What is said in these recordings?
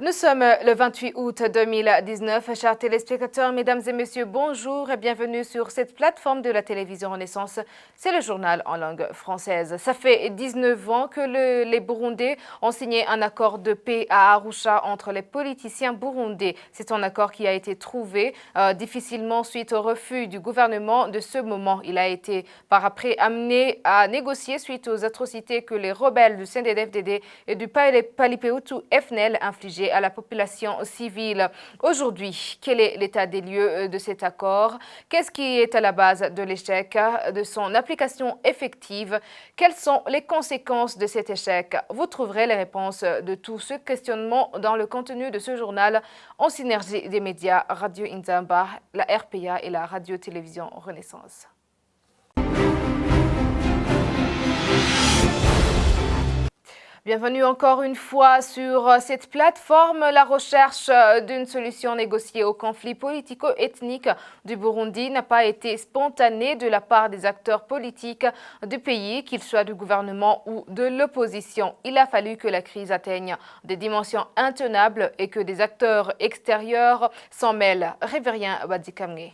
Nous sommes le 28 août 2019. Chers téléspectateurs, mesdames et messieurs, bonjour et bienvenue sur cette plateforme de la télévision Renaissance. C'est le journal en langue française. Ça fait 19 ans que les Burundais ont signé un accord de paix à Arusha entre les politiciens burundais. C'est un accord qui a été trouvé difficilement suite au refus du gouvernement de ce moment. Il a été par après amené à négocier suite aux atrocités que les rebelles du CNDD-FDD et du Palipeutu-FNL infligé à la population civile. Aujourd'hui, quel est l'état des lieux de cet accord? Qu'est-ce qui est à la base de l'échec de son application effective? Quelles sont les conséquences de cet échec? Vous trouverez les réponses de tout ce questionnement dans le contenu de ce journal en synergie des médias Radio Inzamba, la RPA et la radio-télévision Renaissance. Bienvenue encore une fois sur cette plateforme. La recherche d'une solution négociée au conflit politico-ethnique du Burundi n'a pas été spontanée de la part des acteurs politiques du pays, qu'ils soient du gouvernement ou de l'opposition. Il a fallu que la crise atteigne des dimensions intenables et que des acteurs extérieurs s'en mêlent. Révérien Badikamge.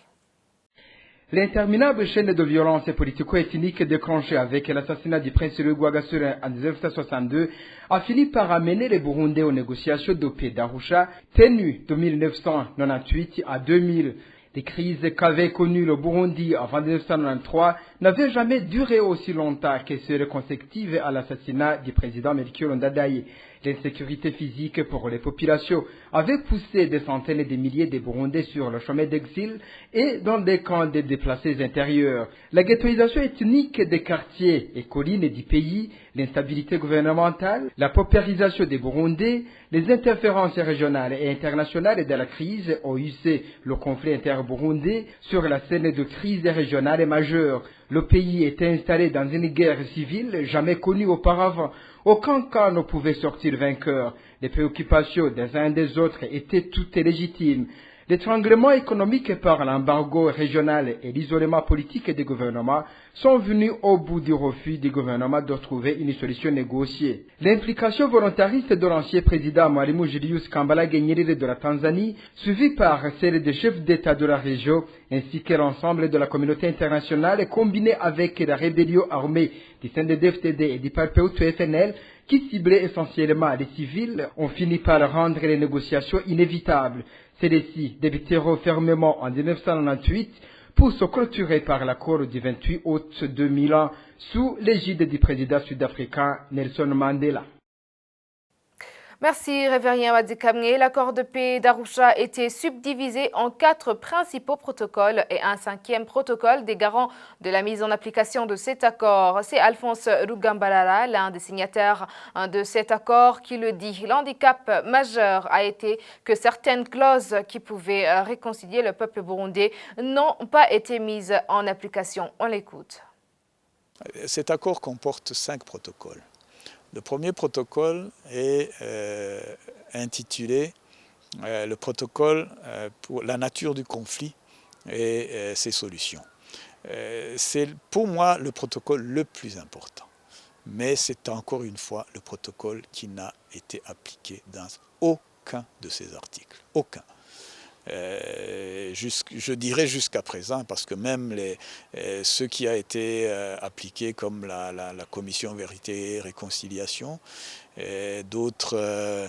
L'interminable chaîne de violences politico-ethniques déclenchée avec l'assassinat du prince Rugwagasore en 1962 a fini par amener les Burundais aux négociations de paix d'Arusha, tenues de 1998 à 2000. Les crises qu'avait connues le Burundi avant 1993 n'avaient jamais duré aussi longtemps qu'elles seraient consécutives à l'assassinat du président Melchior Ndadaye. L'insécurité physique pour les populations avait poussé des centaines de milliers de Burundais sur le chemin d'exil et dans des camps de déplacés intérieurs. La ghettoisation ethnique des quartiers et collines du pays, l'instabilité gouvernementale, la paupérisation des Burundais, les interférences régionales et internationales de la crise ont hissé le conflit inter-burundais sur la scène de crise régionale majeure. Le pays était installé dans une guerre civile jamais connue auparavant. Aucun camp ne pouvait sortir vainqueur. Les préoccupations des uns et des autres étaient toutes légitimes. L'étranglement économique par l'embargo régional et l'isolement politique des gouvernements sont venus au bout du refus du gouvernement de trouver une solution négociée. L'implication volontariste de l'ancien président Mwalimu Julius Kambarage Nyerere de la Tanzanie, suivie par celle des chefs d'État de la région, ainsi que l'ensemble de la communauté internationale, combinée avec la rébellion armée du CNDD-FDD et du Palipeutu-FNL, qui ciblait essentiellement les civils, ont fini par rendre les négociations inévitables. Celles-ci débutèrent fermement en 1998 pour se clôturer par l'accord du 28 août 2001 sous l'égide du président sud-africain Nelson Mandela. Merci, Révérien Badikamge. L'accord de paix d'Arusha était subdivisé en 4 principaux protocoles et un 5e protocole des garants de la mise en application de cet accord. C'est Alphonse Rugambalala, l'un des signataires de cet accord, qui le dit. L'handicap majeur a été que certaines clauses qui pouvaient réconcilier le peuple burundais n'ont pas été mises en application. On l'écoute. Cet accord comporte 5 protocoles. Le premier protocole est intitulé le protocole pour la nature du conflit et ses solutions. C'est pour moi le protocole le plus important, mais c'est encore une fois le protocole qui n'a été appliqué dans aucun de ces articles. Aucun. Je dirais jusqu'à présent, parce que même ce qui a été appliqué comme la commission vérité et réconciliation, d'autres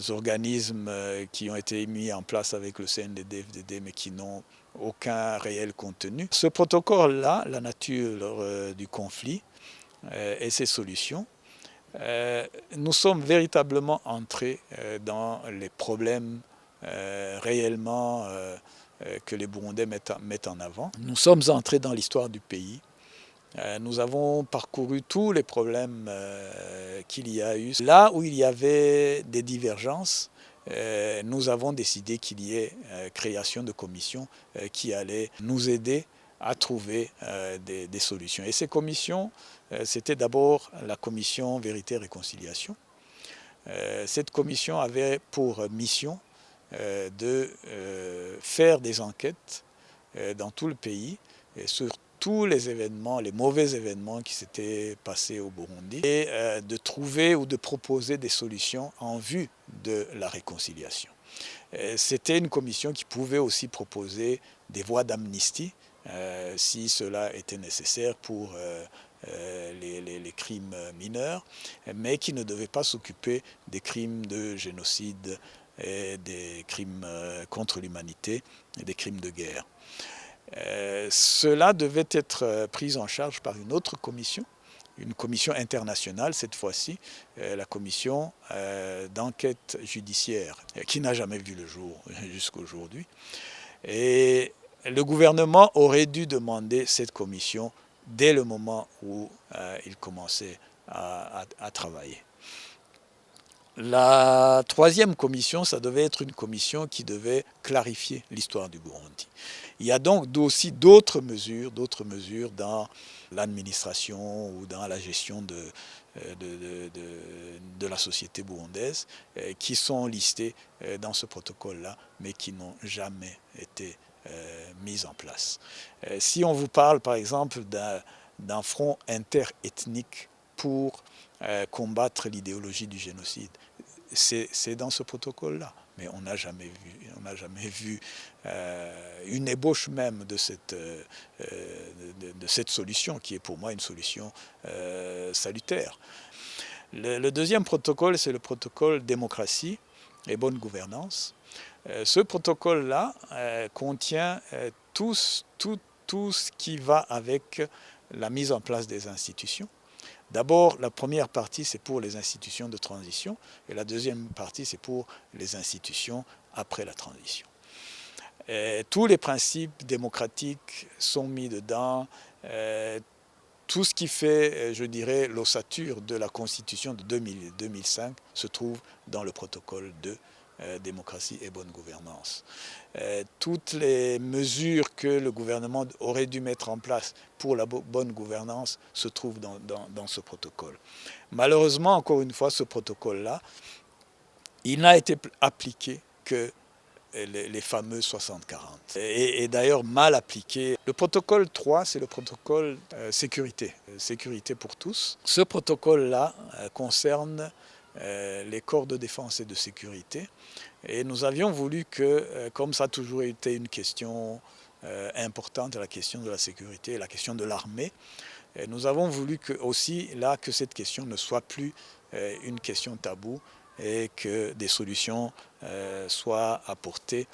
organismes qui ont été mis en place avec le CNDD-FDD mais qui n'ont aucun réel contenu. Ce protocole-là, la nature du conflit et ses solutions, nous sommes véritablement entrés dans les problèmes réellement que les Burundais mettent en avant. Nous sommes entrés dans l'histoire du pays. Nous avons parcouru tous les problèmes qu'il y a eu. Là où il y avait des divergences, nous avons décidé qu'il y ait création de commissions qui allaient nous aider à trouver des solutions. Et ces commissions, c'était d'abord la commission Vérité et Réconciliation. Cette commission avait pour mission de faire des enquêtes dans tout le pays, et sur tous les événements, les mauvais événements qui s'étaient passés au Burundi et de trouver ou de proposer des solutions en vue de la réconciliation. C'était une commission qui pouvait aussi proposer des voies d'amnistie si cela était nécessaire pour les crimes mineurs, mais qui ne devait pas s'occuper des crimes de génocide et des crimes contre l'humanité et des crimes de guerre. Cela devait être pris en charge par une autre commission, une commission internationale cette fois-ci, la commission d'enquête judiciaire, qui n'a jamais vu le jour jusqu'à aujourd'hui. Et le gouvernement aurait dû demander cette commission dès le moment où il commençait à travailler. La troisième commission, ça devait être une commission qui devait clarifier l'histoire du Burundi. Il y a donc aussi d'autres mesures dans l'administration ou dans la gestion de la société burundaise qui sont listées dans ce protocole-là, mais qui n'ont jamais été mises en place. Si on vous parle, par exemple, d'un front interethnique pour combattre l'idéologie du génocide, c'est dans ce protocole-là. Mais on n'a jamais vu une ébauche même de cette solution, qui est pour moi une solution salutaire. Le deuxième protocole, c'est le protocole démocratie et bonne gouvernance. Ce protocole-là contient tout ce qui va avec la mise en place des institutions. D'abord, la première partie, c'est pour les institutions de transition, et la deuxième partie, c'est pour les institutions après la transition. Tous les principes démocratiques sont mis dedans. Tout ce qui fait, je dirais, l'ossature de la Constitution de 2005 se trouve dans le protocole de démocratie et bonne gouvernance. Toutes les mesures que le gouvernement aurait dû mettre en place pour la bonne gouvernance se trouvent dans ce protocole. Malheureusement, encore une fois, ce protocole-là, il n'a été appliqué que les fameux 60-40. Et d'ailleurs mal appliqué. Le protocole 3, c'est le protocole sécurité pour tous. Ce protocole-là concerne les corps de défense et de sécurité. Et nous avions voulu que, comme ça a toujours été une question importante, la question de la sécurité et la question de l'armée, nous avons voulu que cette question ne soit plus une question taboue et que des solutions soient apportées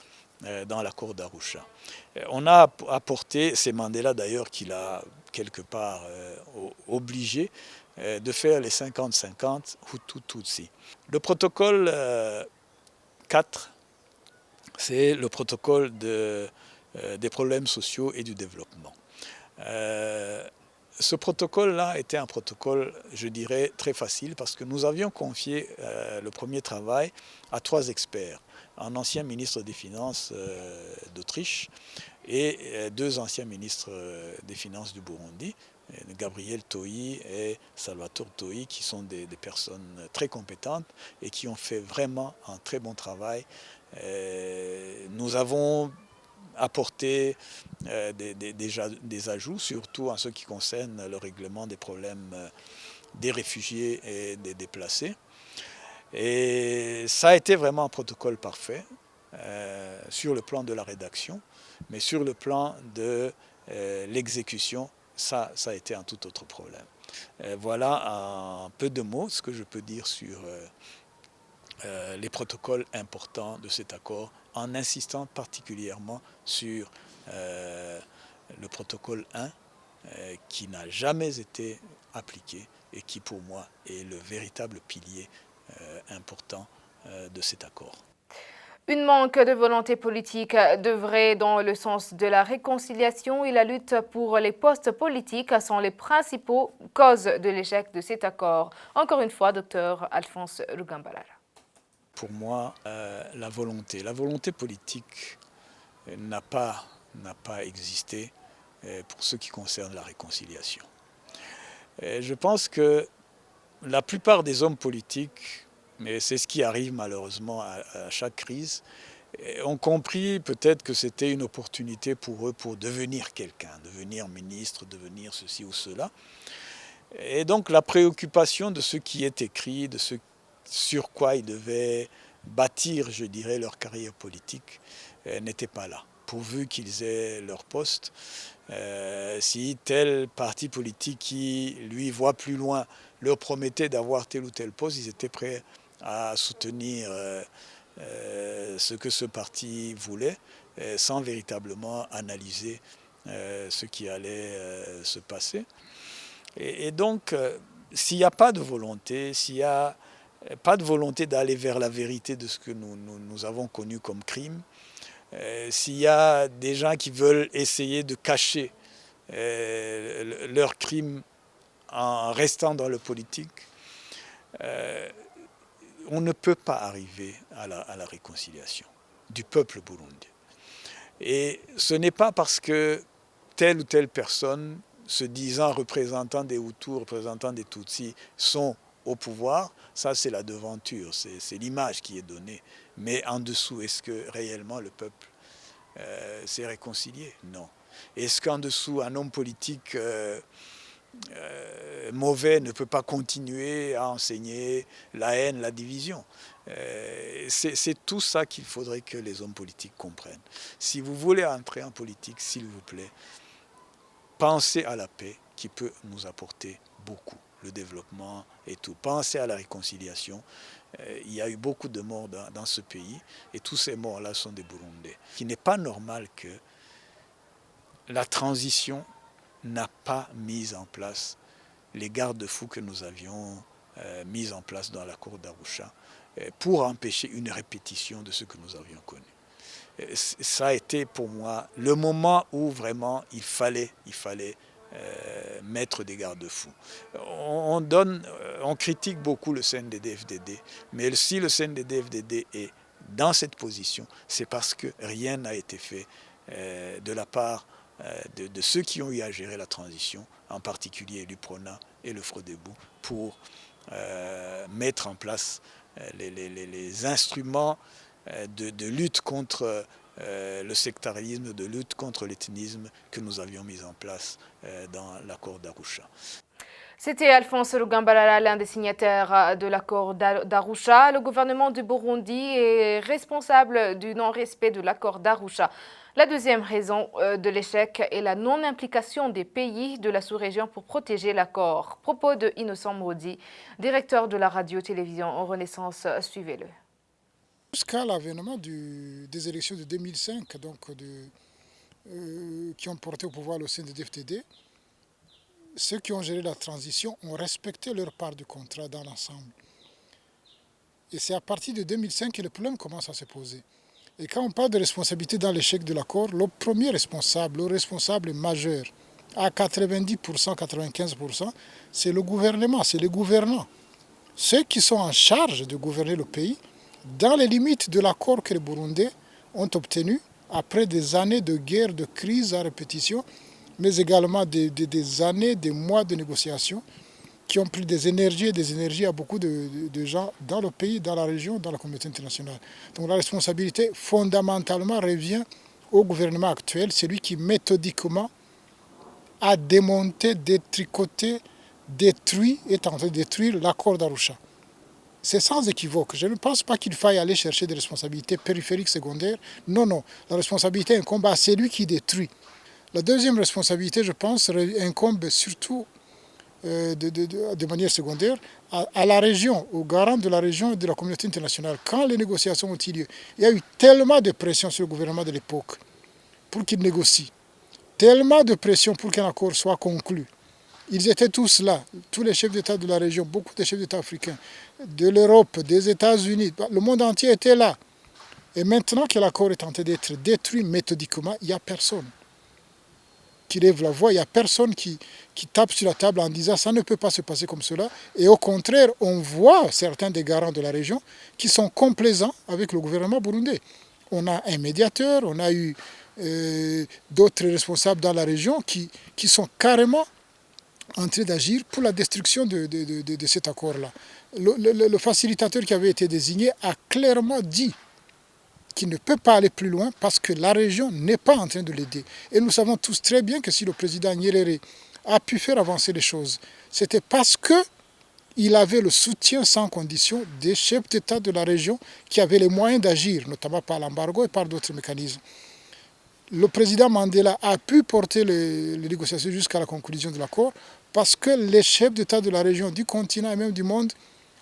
dans l'accord d'Arusha. On a apporté, c'est Mandela d'ailleurs qui l'a quelque part obligé, de faire les 50-50 Hutu-Tutsi. Le protocole 4, c'est le protocole des problèmes sociaux et du développement. Ce protocole-là était un protocole, je dirais, très facile parce que nous avions confié le premier travail à 3 experts. Un ancien ministre des Finances d'Autriche et 2 anciens ministres des Finances du Burundi, Gabriel Toi et Salvatore Toi, qui sont des personnes très compétentes et qui ont fait vraiment un très bon travail. Nous avons apporté des ajouts, surtout en ce qui concerne le règlement des problèmes des réfugiés et des déplacés. Et ça a été vraiment un protocole parfait sur le plan de la rédaction, mais sur le plan de l'exécution, ça a été un tout autre problème. Voilà un peu de mots, ce que je peux dire sur les protocoles importants de cet accord, en insistant particulièrement sur le protocole 1, qui n'a jamais été appliqué et qui pour moi est le véritable pilier important de cet accord. Une manque de volonté politique devrait dans le sens de la réconciliation et la lutte pour les postes politiques sont les principaux causes de l'échec de cet accord. Encore une fois, Dr Alphonse Rugambarara. Pour moi, la volonté politique n'a pas existé pour ce qui concerne la réconciliation. Je pense que la plupart des hommes politiques, mais c'est ce qui arrive malheureusement à chaque crise, ont compris peut-être que c'était une opportunité pour eux pour devenir quelqu'un, devenir ministre, devenir ceci ou cela. Et donc la préoccupation de ce qui est écrit, de ce sur quoi ils devaient bâtir, je dirais, leur carrière politique, n'était pas là. Pourvu qu'ils aient leur poste, si tel parti politique qui, lui, voit plus loin, leur promettait d'avoir tel ou tel poste, ils étaient prêts à soutenir ce que ce parti voulait, sans véritablement analyser ce qui allait se passer. Et donc, s'il n'y a pas de volonté, s'il n'y a pas de volonté d'aller vers la vérité de ce que nous avons connu comme crime, s'il y a des gens qui veulent essayer de cacher leurs crimes en restant dans le politique, on ne peut pas arriver à la réconciliation du peuple burundais. Et ce n'est pas parce que telle ou telle personne, se disant représentant des Hutus, représentant des Tutsis, sont au pouvoir, ça c'est la devanture, c'est l'image qui est donnée. Mais en dessous, est-ce que réellement le peuple s'est réconcilié? Non. Est-ce qu'en dessous, un homme politique mauvais ne peut pas continuer à enseigner la haine, la division? C'est tout ça qu'il faudrait que les hommes politiques comprennent. Si vous voulez entrer en politique, s'il vous plaît, pensez à la paix qui peut nous apporter beaucoup, le développement et tout. Pensez à la réconciliation. Il y a eu beaucoup de morts dans ce pays et tous ces morts-là sont des Burundais. Il n'est pas normal que la transition n'a pas mis en place les garde-fous que nous avions mis en place dans l'accord d'Arusha pour empêcher une répétition de ce que nous avions connu. Ça a été pour moi le moment où vraiment il fallait mettre des garde-fous. On critique beaucoup le CNDD-FDD, mais si le CNDD-FDD est dans cette position, c'est parce que rien n'a été fait de la part de ceux qui ont eu à gérer la transition, en particulier l'UPRONA et le FRODEBU, pour mettre en place les instruments de lutte contre le sectarisme, de lutte contre l'ethnisme que nous avions mis en place dans l'accord d'Arusha. C'était Alphonse Lugambalala, l'un des signataires de l'accord d'Arusha. Le gouvernement du Burundi est responsable du non-respect de l'accord d'Arusha. La deuxième raison de l'échec est la non-implication des pays de la sous-région pour protéger l'accord. Propos de Innocent Maudit, directeur de la radio-télévision Renaissance. Suivez-le. Jusqu'à l'avènement des élections de 2005, donc qui ont porté au pouvoir le CNDD-FDD, ceux qui ont géré la transition ont respecté leur part du contrat dans l'ensemble. Et c'est à partir de 2005 que le problème commence à se poser. Et quand on parle de responsabilité dans l'échec de l'accord, le premier responsable, le responsable majeur, à 90%, 95%, c'est le gouvernement, c'est les gouvernants. Ceux qui sont en charge de gouverner le pays, dans les limites de l'accord que les Burundais ont obtenu, après des années de guerre, de crise à répétition, mais également des années, des mois de négociations, qui ont pris des énergies à beaucoup de gens dans le pays, dans la région, dans la communauté internationale. Donc la responsabilité fondamentalement revient au gouvernement actuel, celui qui méthodiquement a démonté, détricoté, détruit, est en train de détruire l'accord d'Arusha. C'est sans équivoque. Je ne pense pas qu'il faille aller chercher des responsabilités périphériques secondaires. Non, non. La responsabilité incombe à celui qui détruit. La deuxième responsabilité, je pense, incombe surtout de manière secondaire à la région, aux garants de la région et de la communauté internationale. Quand les négociations ont eu lieu, il y a eu tellement de pression sur le gouvernement de l'époque pour qu'il négocie, tellement de pression pour qu'un accord soit conclu. Ils étaient tous là, tous les chefs d'État de la région, beaucoup de chefs d'État africains, de l'Europe, des États-Unis, le monde entier était là. Et maintenant que l'accord est tenté d'être détruit méthodiquement, il n'y a personne qui lève la voix, il n'y a personne qui tape sur la table en disant ça ne peut pas se passer comme cela. Et au contraire, on voit certains des garants de la région qui sont complaisants avec le gouvernement burundais. On a un médiateur, on a eu d'autres responsables dans la région qui sont carrément en train d'agir pour la destruction de cet accord-là. Le facilitateur qui avait été désigné a clairement dit qui ne peut pas aller plus loin parce que la région n'est pas en train de l'aider. Et nous savons tous très bien que si le président Nyerere a pu faire avancer les choses, c'était parce qu'il avait le soutien sans condition des chefs d'État de la région qui avaient les moyens d'agir, notamment par l'embargo et par d'autres mécanismes. Le président Mandela a pu porter les négociations jusqu'à la conclusion de l'accord parce que les chefs d'État de la région, du continent et même du monde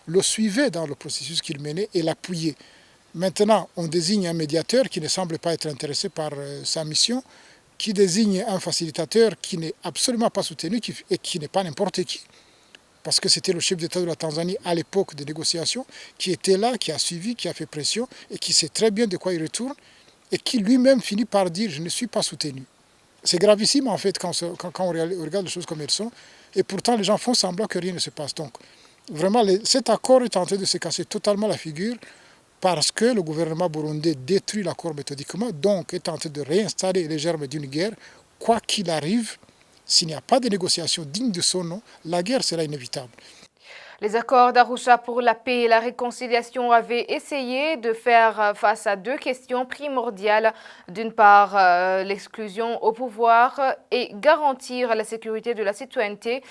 le suivaient dans le processus qu'il menait et l'appuyaient. Maintenant, on désigne un médiateur qui ne semble pas être intéressé par sa mission, qui désigne un facilitateur qui n'est absolument pas soutenu et qui n'est pas n'importe qui. Parce que c'était le chef d'État de la Tanzanie à l'époque des négociations, qui était là, qui a suivi, qui a fait pression et qui sait très bien de quoi il retourne et qui lui-même finit par dire « je ne suis pas soutenu ». C'est gravissime en fait quand on regarde les choses comme elles sont et pourtant les gens font semblant que rien ne se passe. Donc vraiment cet accord est en train de se casser totalement la figure parce que le gouvernement burundais détruit l'accord méthodiquement, donc est en train de réinstaller les germes d'une guerre. Quoi qu'il arrive, s'il n'y a pas de négociations dignes de son nom, la guerre sera inévitable. Les accords d'Arusha pour la paix et la réconciliation avaient essayé de faire face à deux questions primordiales. D'une part, l'exclusion au pouvoir et garantir la sécurité de la citoyenneté.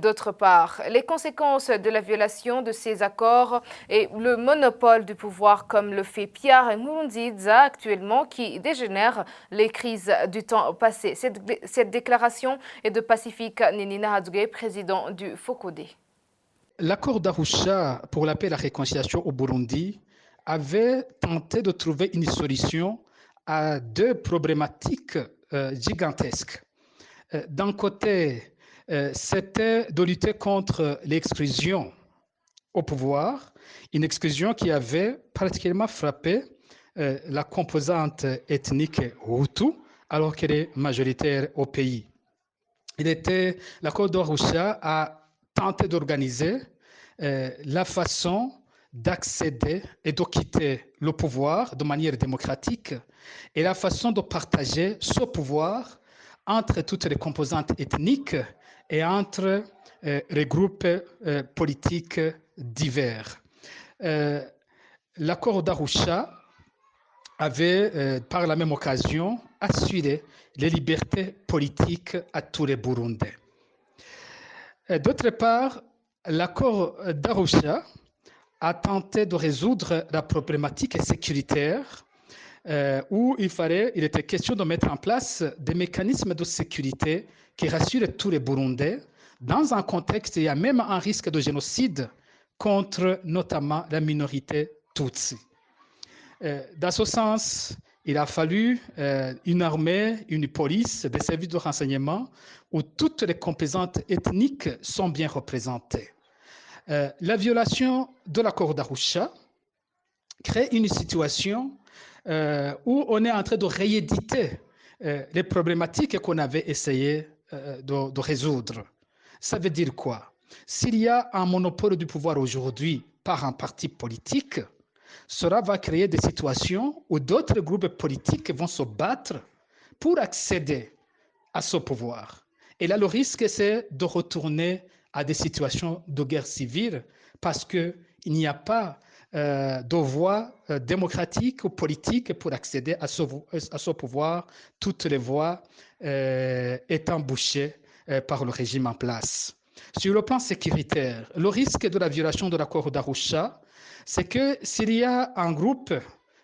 D'autre part, les conséquences de la violation de ces accords et le monopole du pouvoir comme le fait Pierre Nkurunziza actuellement qui dégénère les crises du temps passé. Cette déclaration est de Pacifique Ninina Hadougué, président du FOCODE. L'accord d'Arusha pour la paix et la réconciliation au Burundi avait tenté de trouver une solution à deux problématiques gigantesques. D'un côté, c'était de lutter contre l'exclusion au pouvoir, une exclusion qui avait particulièrement frappé la composante ethnique Hutu, alors qu'elle est majoritaire au pays. L'accord d'Arusha a tenté d'organiser la façon d'accéder et de quitter le pouvoir de manière démocratique et la façon de partager ce pouvoir entre toutes les composantes ethniques et entre les groupes politiques divers. L'accord d'Arusha avait, par la même occasion, assuré les libertés politiques à tous les Burundais. D'autre part, l'accord d'Arusha a tenté de résoudre la problématique sécuritaire où il était question de mettre en place des mécanismes de sécurité qui rassurent tous les Burundais dans un contexte où il y a même un risque de génocide contre notamment la minorité Tutsi. Dans ce sens, il a fallu une armée, une police, des services de renseignement où toutes les composantes ethniques sont bien représentées. La violation de l'accord d'Arusha crée une situation où on est en train de rééditer les problématiques qu'on avait essayé de résoudre. Ça veut dire quoi? S'il y a un monopole du pouvoir aujourd'hui par un parti politique, cela va créer des situations où d'autres groupes politiques vont se battre pour accéder à ce pouvoir. Et là, le risque, c'est de retourner à des situations de guerre civile parce qu'il n'y a pas de voie démocratique ou politique pour accéder à ce pouvoir, toutes les voies étant bouchées par le régime en place. Sur le plan sécuritaire, le risque de la violation de l'accord d'Arusha, c'est que s'il y a un groupe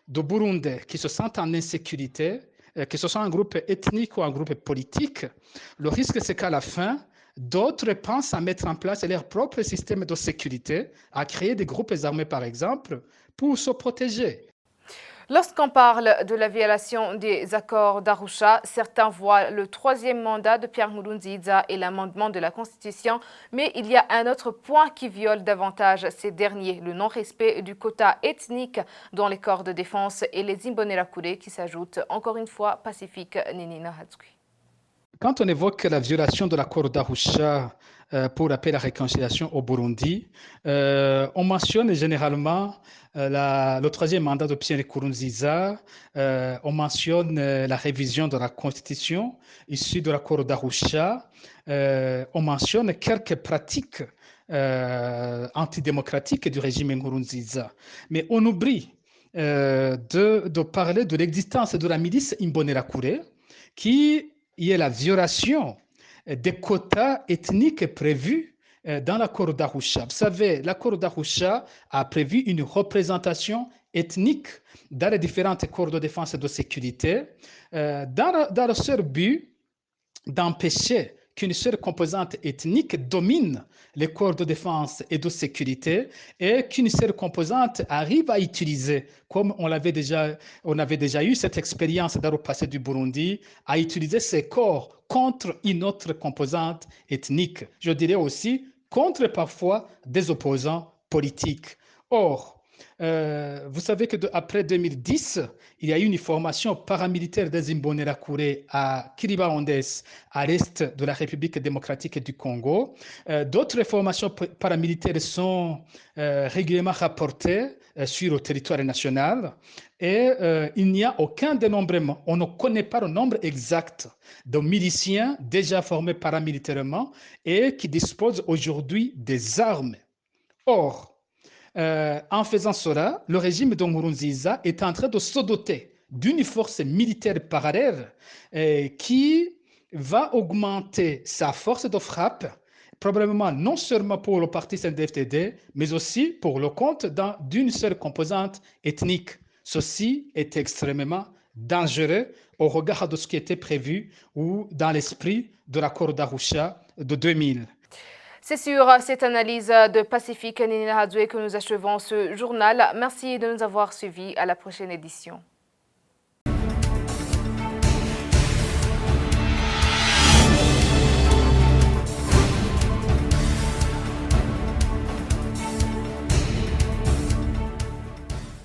de Burundais qui se sentent en insécurité, que ce soit un groupe ethnique ou un groupe politique, le risque c'est qu'à la fin, d'autres pensent à mettre en place leur propre système de sécurité, à créer des groupes armés par exemple, pour se protéger. Lorsqu'on parle de la violation des accords d'Arusha, certains voient le troisième mandat de Pierre Nkurunziza et l'amendement de la Constitution, mais il y a un autre point qui viole davantage ces derniers, le non-respect du quota ethnique dans les corps de défense et les Imbonerakure qui s'ajoutent encore une fois Pacifique Ninina Hadougué. Quand on évoque la violation de l'accord d'Arusha pour la paix et la réconciliation au Burundi, on mentionne généralement le troisième mandat de Pierre Nkurunziza, on mentionne la révision de la Constitution issue de l'accord d'Arusha, on mentionne quelques pratiques antidémocratiques du régime Nkurunziza. Mais on oublie de parler de l'existence de la milice Imbonerakure, qui est la violation des quotas ethniques prévus dans l'accord d'Arusha. Vous savez, l'accord d'Arusha a prévu une représentation ethnique dans les différentes corps de défense et de sécurité, dans le seul but d'empêcher qu'une seule composante ethnique domine les corps de défense et de sécurité et qu'une seule composante arrive à utiliser, comme on avait déjà eu cette expérience dans le passé du Burundi, à utiliser ces corps contre une autre composante ethnique. Je dirais aussi contre parfois des opposants politiques. Or, vous savez qu'après 2010, il y a eu une formation paramilitaire des Imbonerakure à Kiribaondes, à l'est de la République démocratique du Congo. D'autres formations paramilitaires sont régulièrement rapportées sur le territoire national et il n'y a aucun dénombrement. On ne connaît pas le nombre exact de miliciens déjà formés paramilitairement et qui disposent aujourd'hui des armes. Or, en faisant cela, le régime de Nkurunziza est en train de se doter d'une force militaire parallèle qui va augmenter sa force de frappe, probablement non seulement pour le parti CNDD-FDD, mais aussi pour le compte d'une seule composante ethnique. Ceci est extrêmement dangereux au regard de ce qui était prévu ou dans l'esprit de l'accord d'Arusha de 2000. C'est sur cette analyse de Pacifique Nina Hadoué que nous achevons ce journal. Merci de nous avoir suivis. À la prochaine édition.